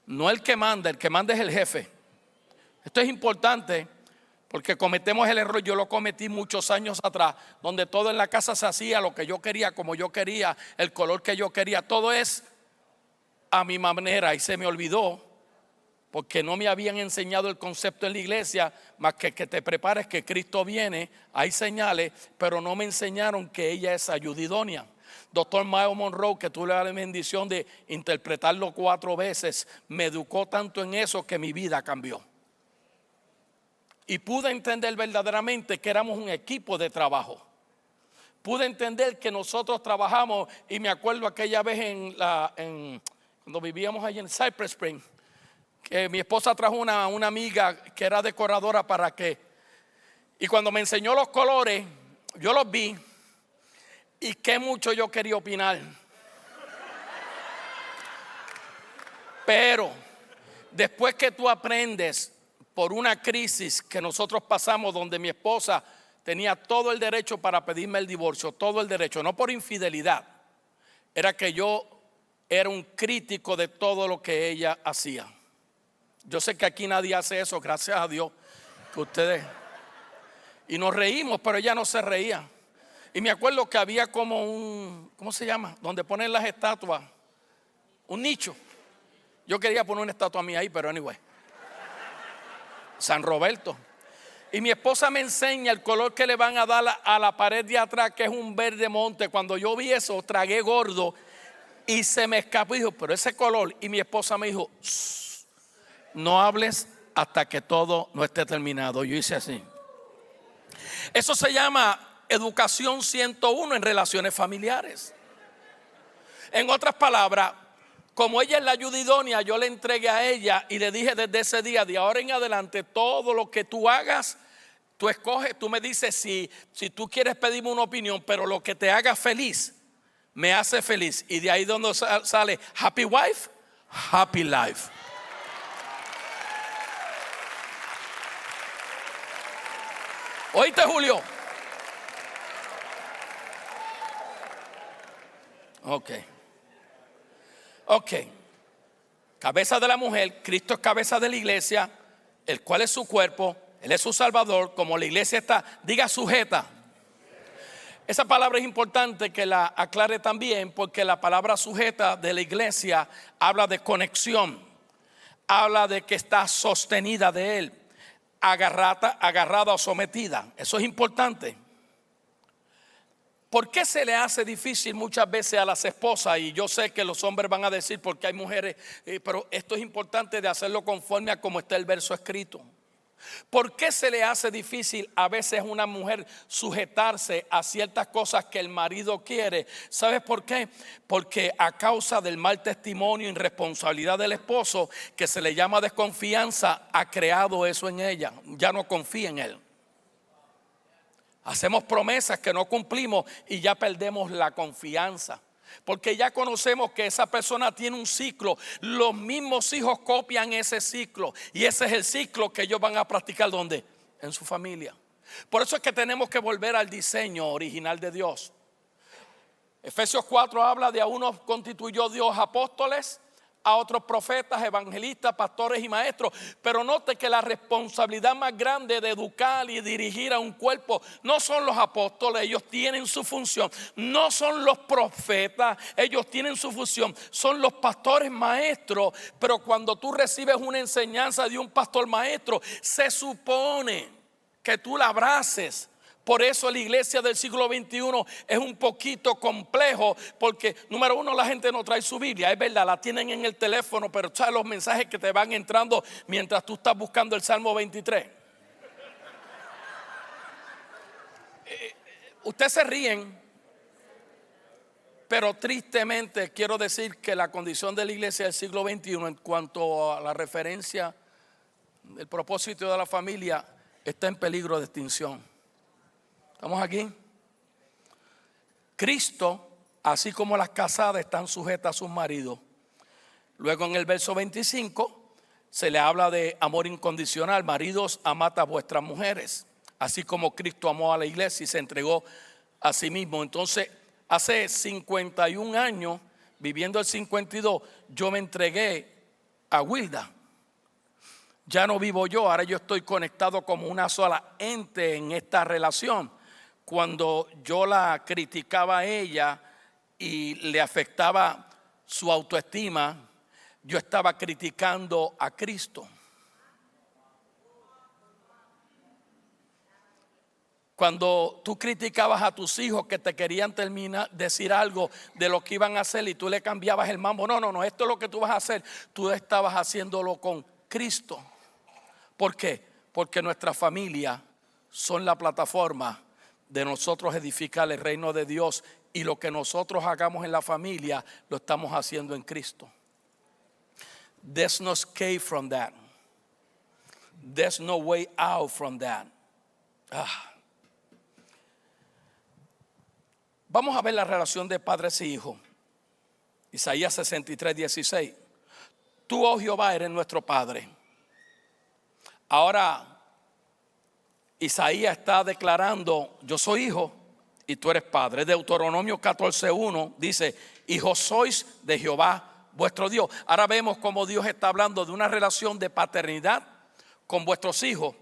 Speaker 1: No el que manda es el jefe. Esto es importante, porque cometemos el error, yo lo cometí muchos años atrás, donde todo en la casa se hacía lo que yo quería, como yo quería, el color que yo quería, todo es a mi manera, y se me olvidó, porque no me habían enseñado el concepto en la iglesia, más que te prepares que Cristo viene, hay señales, pero no me enseñaron que ella es ayuda idónea. Doctor Miles Monroe, que tuve la bendición de interpretarlo 4 veces, me educó tanto en eso que mi vida cambió. Y pude entender verdaderamente que éramos un equipo de trabajo. Pude entender que nosotros trabajamos, y me acuerdo aquella vez cuando vivíamos allí en Cypress Spring, que mi esposa trajo una amiga que era decoradora y cuando me enseñó los colores, yo los vi, y qué mucho yo quería opinar. Pero después que tú aprendes por una crisis que nosotros pasamos, donde mi esposa tenía todo el derecho para pedirme el divorcio, todo el derecho, no por infidelidad, era que yo era un crítico de todo lo que ella hacía. Yo sé que aquí nadie hace eso, gracias a Dios que ustedes. Y nos reímos, pero ella no se reía. Y me acuerdo que había como ¿cómo se llama? Donde ponen las estatuas, un nicho. Yo quería poner una estatua mía ahí, pero anyway, San Roberto. Y mi esposa me enseña el color que le van a dar a la pared de atrás, que es un verde monte. Cuando yo vi eso, tragué gordo y se me escapó y dijo, pero ese color. Y mi esposa me dijo, no hables hasta que todo no esté terminado. Yo hice así. Eso se llama educación 101 en relaciones familiares. En otras palabras, como ella es la ayuda idónea, yo le entregué a ella y le dije desde ese día, de ahora en adelante, todo lo que tú hagas, tú escoges, tú me dices si tú quieres pedirme una opinión, pero lo que te haga feliz, me hace feliz. Y de ahí donde sale happy wife, happy life. ¿Oíste, Julio? Ok. Ok. Cabeza de la mujer, Cristo es cabeza de la iglesia, el cual es su cuerpo, Él es su Salvador, como la iglesia está, diga sujeta. Esa palabra es importante que la aclare también, porque la palabra sujeta de la iglesia habla de conexión, habla de que está sostenida de Él, agarrada o sometida. Eso es importante. ¿Por qué se le hace difícil muchas veces a las esposas? Y yo sé que los hombres van a decir porque hay mujeres, pero esto es importante de hacerlo conforme a como está el verso escrito. ¿Por qué se le hace difícil a veces a una mujer sujetarse a ciertas cosas que el marido quiere? ¿Sabes por qué? Porque a causa del mal testimonio e irresponsabilidad del esposo, que se le llama desconfianza, ha creado eso en ella. Ya no confía en él. Hacemos promesas que no cumplimos y ya perdemos la confianza. Porque ya conocemos que esa persona tiene un ciclo. Los mismos hijos copian ese ciclo. Y ese es el ciclo que ellos van a practicar. ¿Dónde? En su familia. Por eso es que tenemos que volver al diseño original de Dios. Efesios 4 habla de a unos constituyó Dios apóstoles, a otros profetas, evangelistas, pastores y maestros. Pero note que la responsabilidad más grande de educar y dirigir a un cuerpo no son los apóstoles, ellos tienen su función. No son los profetas, ellos tienen su función. Son los pastores maestros. Pero cuando tú recibes una enseñanza de un pastor maestro, se supone que tú la abraces. Por eso la iglesia del siglo XXI es un poquito complejo, porque número uno, la gente no trae su Biblia, es verdad, la tienen en el teléfono, pero sabes los mensajes que te van entrando mientras tú estás buscando el Salmo 23. Ustedes se ríen, pero tristemente quiero decir que la condición de la iglesia del siglo XXI en cuanto a la referencia del propósito de la familia está en peligro de extinción. ¿Estamos aquí? Cristo, así como las casadas están sujetas a sus maridos. Luego en el verso 25 se le habla de amor incondicional. Maridos, amad a vuestras mujeres, así como Cristo amó a la iglesia y se entregó a sí mismo. Entonces, hace 51 años, viviendo el 52, yo me entregué a Wilda. Ya no vivo yo, ahora yo estoy conectado como una sola ente en esta relación. Cuando yo la criticaba a ella y le afectaba su autoestima, yo estaba criticando a Cristo. Cuando tú criticabas a tus hijos que te querían decir algo de lo que iban a hacer y tú le cambiabas el mambo, no, esto es lo que tú vas a hacer, tú estabas haciéndolo con Cristo. ¿Por qué? Porque nuestra familia son la plataforma de nosotros edificar el reino de Dios, y lo que nosotros hagamos en la familia lo estamos haciendo en Cristo. There's no escape from that. There's no way out from that. Vamos a ver la relación de padres e hijos. Isaías 63:16. Tú, oh Jehová, eres nuestro Padre. Ahora Isaías está declarando: yo soy hijo y tú eres padre. Deuteronomio 14:1 dice: hijos sois de Jehová vuestro Dios. Ahora vemos cómo Dios está hablando de una relación de paternidad con vuestros hijos.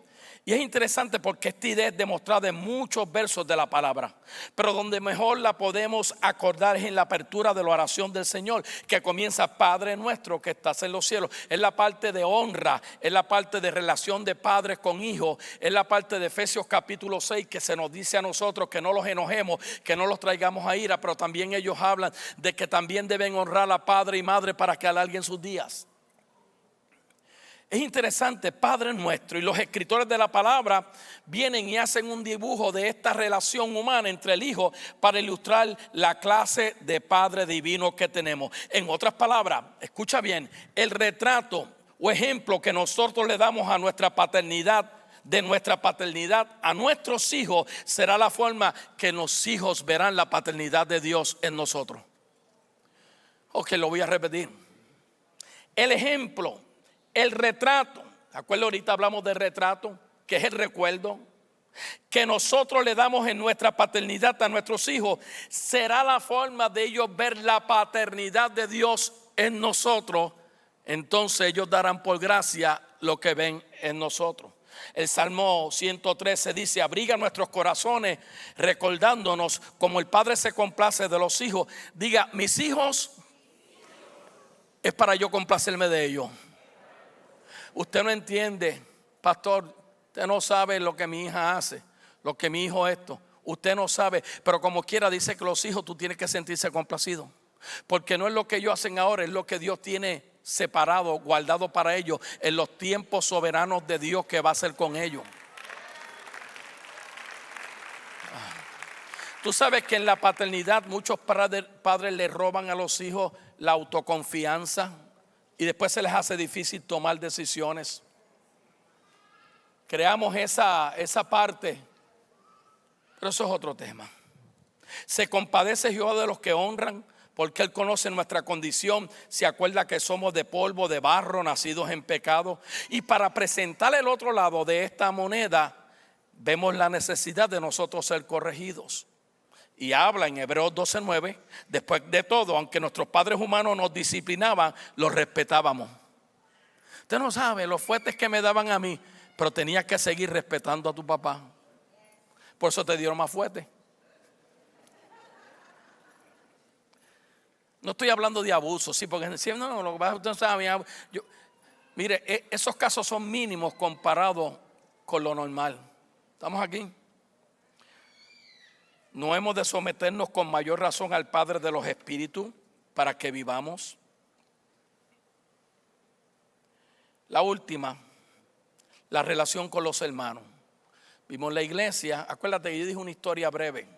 Speaker 1: Y es interesante porque esta idea es demostrada en muchos versos de la palabra, pero donde mejor la podemos acordar es en la apertura de la oración del Señor, que comienza: Padre nuestro que estás en los cielos. Es la parte de honra, es la parte de relación de padres con hijos, es la parte de Efesios capítulo 6 que se nos dice a nosotros que no los enojemos, que no los traigamos a ira, pero también ellos hablan de que también deben honrar a padre y madre para que alarguen sus días. Es interesante, Padre nuestro, y los escritores de la palabra vienen y hacen un dibujo de esta relación humana entre el hijo para ilustrar la clase de Padre divino que tenemos. En otras palabras, escucha bien, el retrato o ejemplo que nosotros le damos a nuestra paternidad, de nuestra paternidad a nuestros hijos, será la forma que los hijos verán la paternidad de Dios en nosotros. Ok, lo voy a repetir. El ejemplo, el retrato, ¿de acuerdo? Ahorita hablamos de retrato, que es el recuerdo. que nosotros le damos en nuestra paternidad a nuestros hijos será la forma de ellos ver la paternidad de Dios en nosotros. Entonces ellos darán por gracia lo que ven en nosotros. El Salmo 113 dice: abriga nuestros corazones recordándonos como el Padre se complace de los hijos. Diga: mis hijos es para yo complacerme de ellos. Usted no entiende, pastor, usted no sabe lo que mi hija hace, lo que mi hijo esto. Usted no sabe, pero como quiera dice que los hijos tú tienes que sentirse complacido. Porque no es lo que ellos hacen ahora, es lo que Dios tiene separado, guardado para ellos en los tiempos soberanos de Dios que va a hacer con ellos. Tú sabes que en la paternidad muchos padres le roban a los hijos la autoconfianza y después se les hace difícil tomar decisiones. Creamos esa parte, pero eso es otro tema. Se compadece Jehová de los que honran, porque Él conoce nuestra condición. Se acuerda que somos de polvo, de barro, nacidos en pecado. Y para presentar el otro lado de esta moneda, vemos la necesidad de nosotros ser corregidos. Y habla en Hebreos 12:9: después de todo, aunque nuestros padres humanos nos disciplinaban, los respetábamos. Usted no sabe los fuertes que me daban a mí, pero tenías que seguir respetando a tu papá. Por eso te dieron más fuerte. No estoy hablando de abuso, sí, porque si no, lo que pasa es que usted sabe, mire, esos casos son mínimos comparados con lo normal. ¿Estamos aquí? No hemos de someternos con mayor razón al Padre de los Espíritus para que vivamos. La última, la relación con los hermanos. Vimos la iglesia, acuérdate que yo dije una historia breve.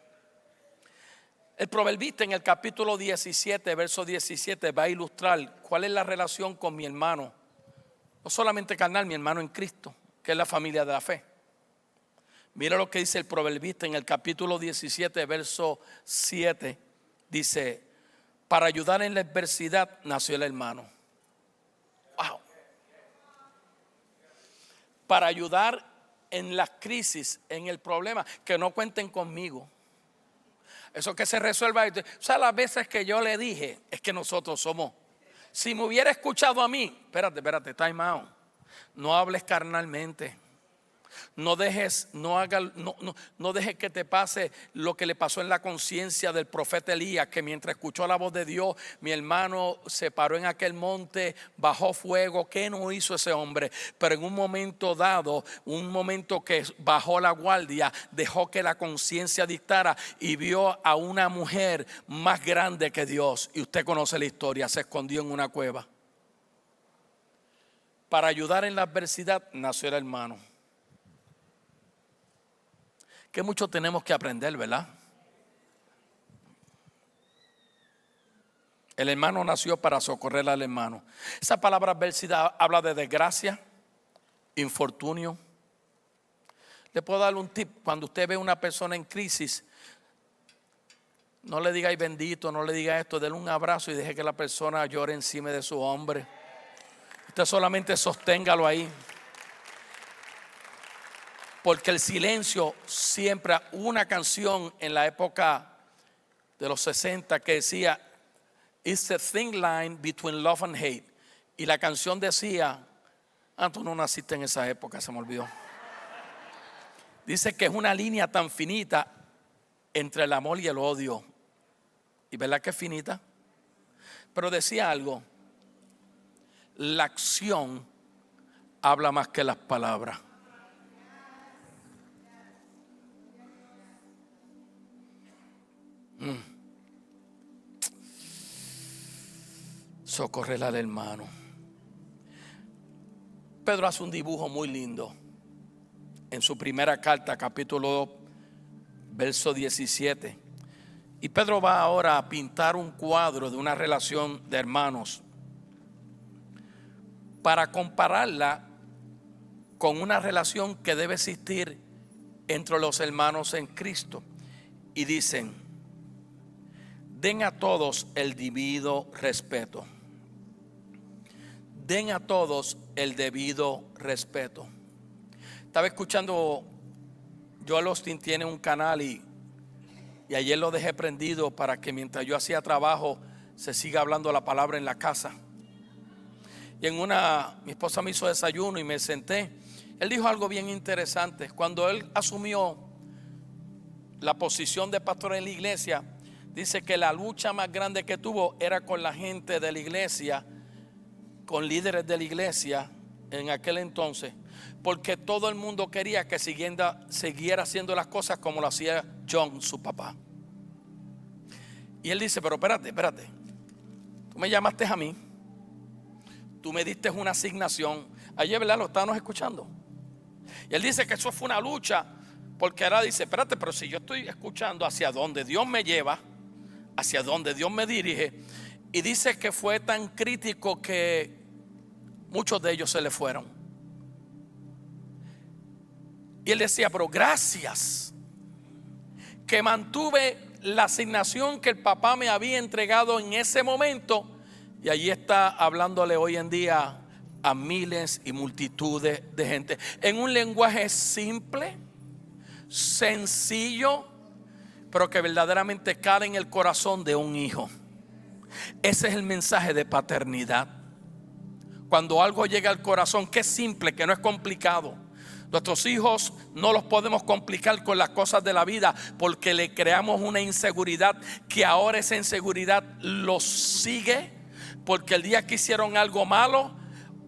Speaker 1: El proverbista en el capítulo 17, verso 17 va a ilustrar cuál es la relación con mi hermano. No solamente carnal, mi hermano en Cristo, que es la familia de la fe. Mira lo que dice el proverbista en el capítulo 17, verso 7. Dice: para ayudar en la adversidad nació el hermano. Wow. Para ayudar en las crisis, en el problema, que no cuenten conmigo. Eso que se resuelva. O sea, las veces que yo le dije, es que nosotros somos. Si me hubiera escuchado a mí, espérate, time out. No hables carnalmente. No dejes que te pase lo que le pasó en la conciencia del profeta Elías, que mientras escuchó la voz de Dios, mi hermano se paró en aquel monte, bajó fuego. ¿Qué no hizo ese hombre? Pero en un momento dado, un momento que bajó la guardia, dejó que la conciencia dictara y vio a una mujer más grande que Dios. Y usted conoce la historia, se escondió en una cueva. Para ayudar en la adversidad nació el hermano. Que mucho tenemos que aprender, ¿verdad? El hermano nació para socorrer al hermano. Esa palabra adversidad habla de desgracia, infortunio. Le puedo dar un tip: cuando usted ve a una persona en crisis, no le diga ay bendito, no le diga esto, déle un abrazo y deje que la persona llore encima de su hombro. Usted solamente sosténgalo ahí. Porque el silencio siempre. Una canción en la época de los 60 que decía: it's a thin line between love and hate. Y la canción decía, tú no naciste en esa época, se me olvidó. Dice que es una línea tan finita entre el amor y el odio. ¿Y verdad que es finita? Pero decía algo: la acción habla más que las palabras. Socorrer al hermano. Pedro hace un dibujo muy lindo en su primera carta, capítulo 2, verso 17. Y Pedro va ahora a pintar un cuadro de una relación de hermanos para compararla con una relación que debe existir entre los hermanos en Cristo. Y dicen: den a todos el debido respeto. Den a todos el debido respeto. Estaba escuchando Joel Osteen tiene un canal y ayer lo dejé prendido para que mientras yo hacía trabajo se siga hablando la palabra en la casa. Y mi esposa me hizo desayuno y me senté. Él dijo algo bien interesante. Cuando él asumió la posición de pastor en la iglesia, dice que la lucha más grande que tuvo era con la gente de la iglesia, con líderes de la iglesia en aquel entonces, porque todo el mundo quería que siguiera haciendo las cosas como lo hacía John, su papá. Y él dice, pero espérate, tú me llamaste a mí, tú me diste una asignación. Ayer, ¿verdad? Lo estábamos escuchando. Y él dice que eso fue una lucha, porque ahora dice, espérate, pero si yo estoy escuchando hacia donde Dios me lleva, hacia donde Dios me dirige, y dice que fue tan crítico que muchos de ellos se le fueron. Y él decía, pero gracias que mantuve la asignación que el papá me había entregado en ese momento. Y allí está hablándole hoy en día a miles y multitudes de gente en un lenguaje simple, sencillo, pero que verdaderamente cae en el corazón de un hijo. Ese es el mensaje de paternidad. Cuando algo llega al corazón, que es simple, que no es complicado. Nuestros hijos no los podemos complicar con las cosas de la vida, porque le creamos una inseguridad que ahora esa inseguridad los sigue, porque el día que hicieron algo malo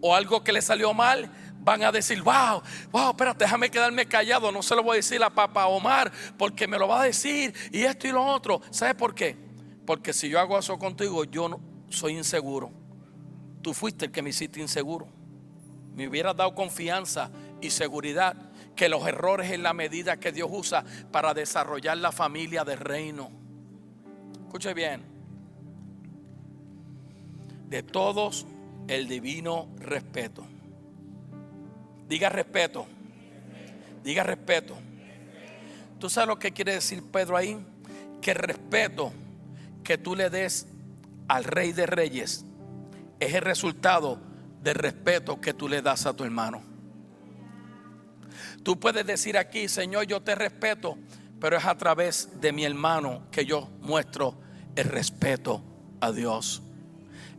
Speaker 1: o algo que le salió mal, van a decir, wow, espérate, déjame quedarme callado, no se lo voy a decir a papá Omar, porque me lo va a decir y esto y lo otro. ¿Sabes por qué? Porque si yo hago eso contigo, yo no soy inseguro. Tú fuiste el que me hiciste inseguro. Me hubieras dado confianza y seguridad, que los errores es la medida que Dios usa para desarrollar la familia del reino. Escuche bien. De todos el divino respeto. Diga respeto. Diga respeto. ¿Tú sabes lo que quiere decir Pedro ahí? Que el respeto que tú le des al Rey de Reyes es el resultado del respeto que tú le das a tu hermano. Tú puedes decir aquí, Señor, yo te respeto, pero es a través de mi hermano que yo muestro el respeto a Dios.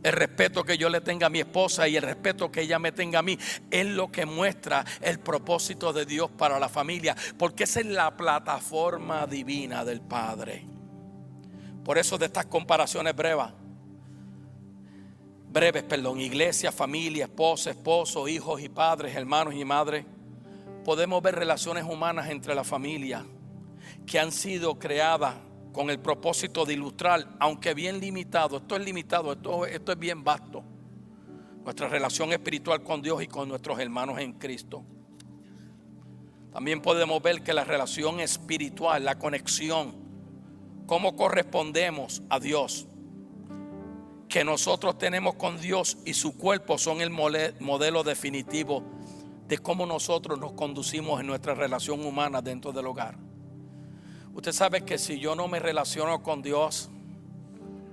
Speaker 1: El respeto que yo le tenga a mi esposa y el respeto que ella me tenga a mí es lo que muestra el propósito de Dios para la familia, porque esa es la plataforma divina del Padre. Por eso de estas comparaciones breves, iglesia, familia, esposa, esposo, hijos y padres, hermanos y madres, podemos ver relaciones humanas entre la familia que han sido creadas con el propósito de ilustrar, aunque bien limitado, esto es limitado, esto es bien vasto, nuestra relación espiritual con Dios y con nuestros hermanos en Cristo. También podemos ver que la relación espiritual, la conexión, cómo correspondemos a Dios, que nosotros tenemos con Dios y su cuerpo son el modelo definitivo de cómo nosotros nos conducimos en nuestra relación humana dentro del hogar. Usted sabe que si yo no me relaciono con Dios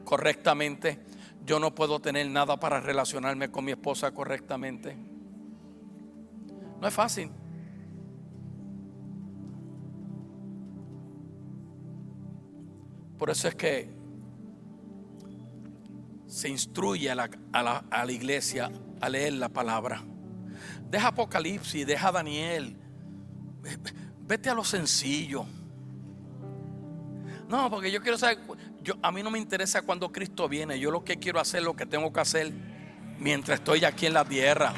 Speaker 1: correctamente, yo no puedo tener nada para relacionarme con mi esposa correctamente. No es fácil. Por eso es que se instruye a la iglesia a leer la palabra. Deja Apocalipsis, deja Daniel. Vete a lo sencillo. No, porque yo quiero saber, a mí no me interesa cuando Cristo viene. Yo lo que quiero hacer, lo que tengo que hacer mientras estoy aquí en la tierra.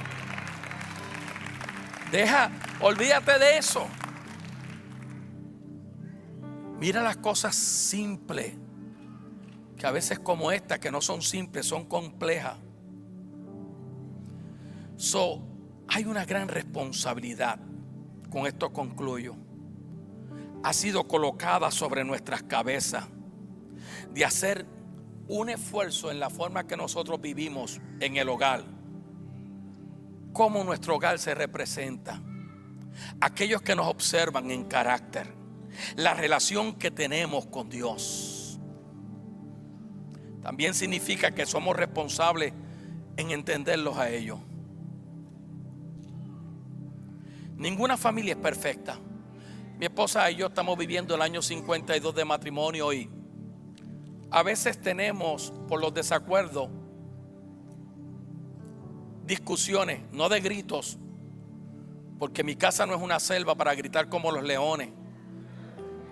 Speaker 1: Olvídate de eso. Mira las cosas simples, que a veces como esta, que no son simples, son complejas. Hay una gran responsabilidad, con esto concluyo, ha sido colocada sobre nuestras cabezas de hacer un esfuerzo en la forma que nosotros vivimos en el hogar, cómo nuestro hogar se representa, aquellos que nos observan en carácter, la relación que tenemos con Dios. También significa que somos responsables en entenderlos a ellos. Ninguna familia es perfecta. Mi esposa y yo estamos viviendo el año 52 de matrimonio y a veces tenemos, por los desacuerdos, discusiones, no de gritos, porque mi casa no es una selva para gritar como los leones,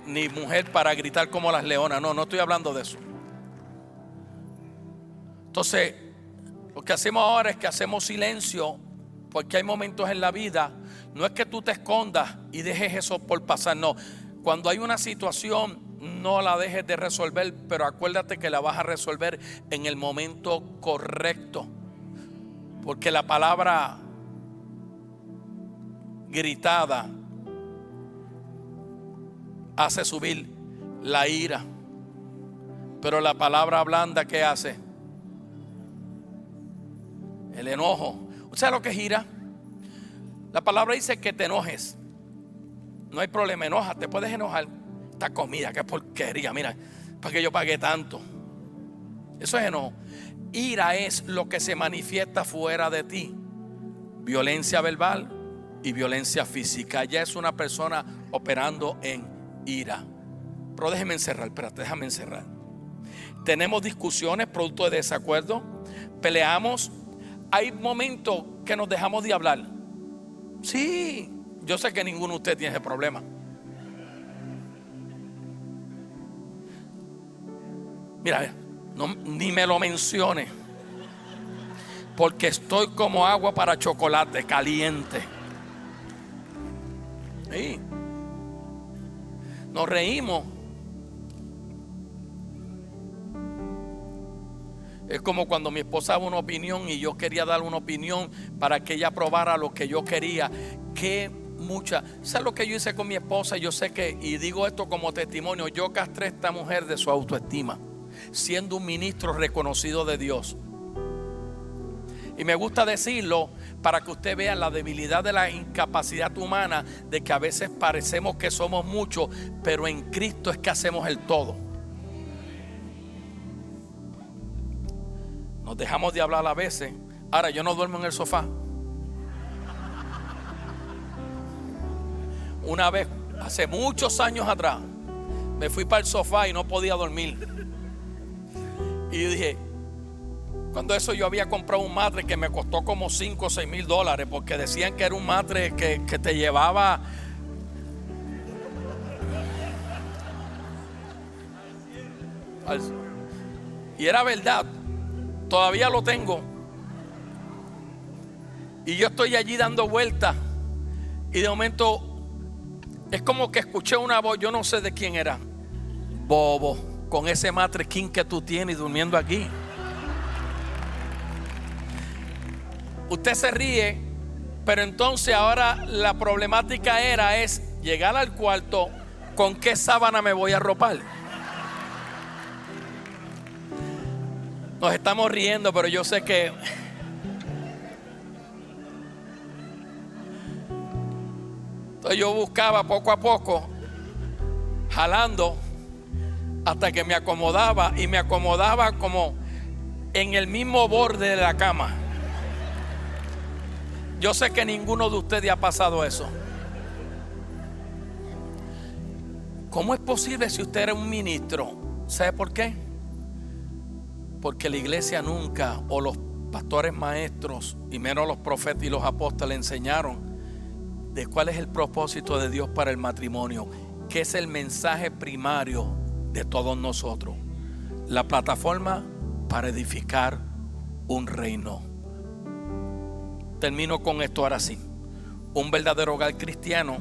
Speaker 1: ni mujer para gritar como las leonas. No estoy hablando de eso. Entonces, lo que hacemos ahora es que hacemos silencio, porque hay momentos en la vida, no es que tú te escondas y dejes eso por pasar, no. Cuando hay una situación, no la dejes de resolver, pero acuérdate que la vas a resolver en el momento correcto, porque la palabra gritada hace subir la ira, pero la palabra blanda, ¿qué hace? El enojo. ¿Usted sabe lo que es ira? La palabra dice que te enojes. No hay problema, enoja, te puedes enojar. Esta comida, qué porquería, mira, ¿para qué yo pagué tanto? Eso es enojo. Ira es lo que se manifiesta fuera de ti. Violencia verbal y violencia física. Ya es una persona operando en ira. Pero déjame encerrar, espérate, déjame encerrar. Tenemos discusiones producto de desacuerdo. Peleamos. Hay momentos que nos dejamos de hablar. Sí, yo sé que ninguno de ustedes tiene ese problema. Mira, ni me lo mencione, porque estoy como agua para chocolate caliente. Sí. Nos reímos. Es como cuando mi esposa daba una opinión y yo quería dar una opinión para que ella aprobara lo que yo quería. ¿Sabes lo que yo hice con mi esposa? Yo sé que, y digo esto como testimonio, yo castré a esta mujer de su autoestima, siendo un ministro reconocido de Dios. Y me gusta decirlo para que usted vea la debilidad de la incapacidad humana, de que a veces parecemos que somos muchos, pero en Cristo es que hacemos el todo. Nos dejamos de hablar a veces. Ahora, yo no duermo en el sofá. Una vez, hace muchos años atrás, me fui para el sofá y no podía dormir. Y dije, cuando eso yo había comprado un matre que me costó como 5 o 6 mil dólares, porque decían que era un matre que te llevaba. Y era verdad. Todavía lo tengo. Y yo estoy allí dando vueltas. Y de momento es como que escuché una voz, yo no sé de quién era. Bobo, con ese matrequín que tú tienes durmiendo aquí. Usted se ríe, pero entonces ahora la problemática es llegar al cuarto, ¿con qué sábana me voy a arropar? Nos estamos riendo, pero yo sé que entonces yo buscaba poco a poco, jalando, hasta que me acomodaba, y me acomodaba como en el mismo borde de la cama. Yo sé que ninguno de ustedes ha pasado eso. ¿Cómo es posible si usted era un ministro? ¿Sabe por qué? Porque la iglesia nunca, o los pastores maestros, y menos los profetas y los apóstoles, enseñaron de cuál es el propósito de Dios para el matrimonio, que es el mensaje primario de todos nosotros. La plataforma para edificar un reino. Termino con esto ahora sí. Un verdadero hogar cristiano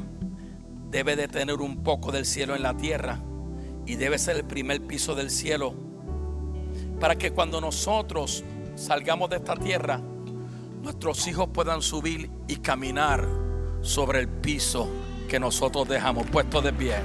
Speaker 1: debe de tener un poco del cielo en la tierra, y debe ser el primer piso del cielo, para que cuando nosotros salgamos de esta tierra, nuestros hijos puedan subir y caminar sobre el piso que nosotros dejamos. Puesto de pie.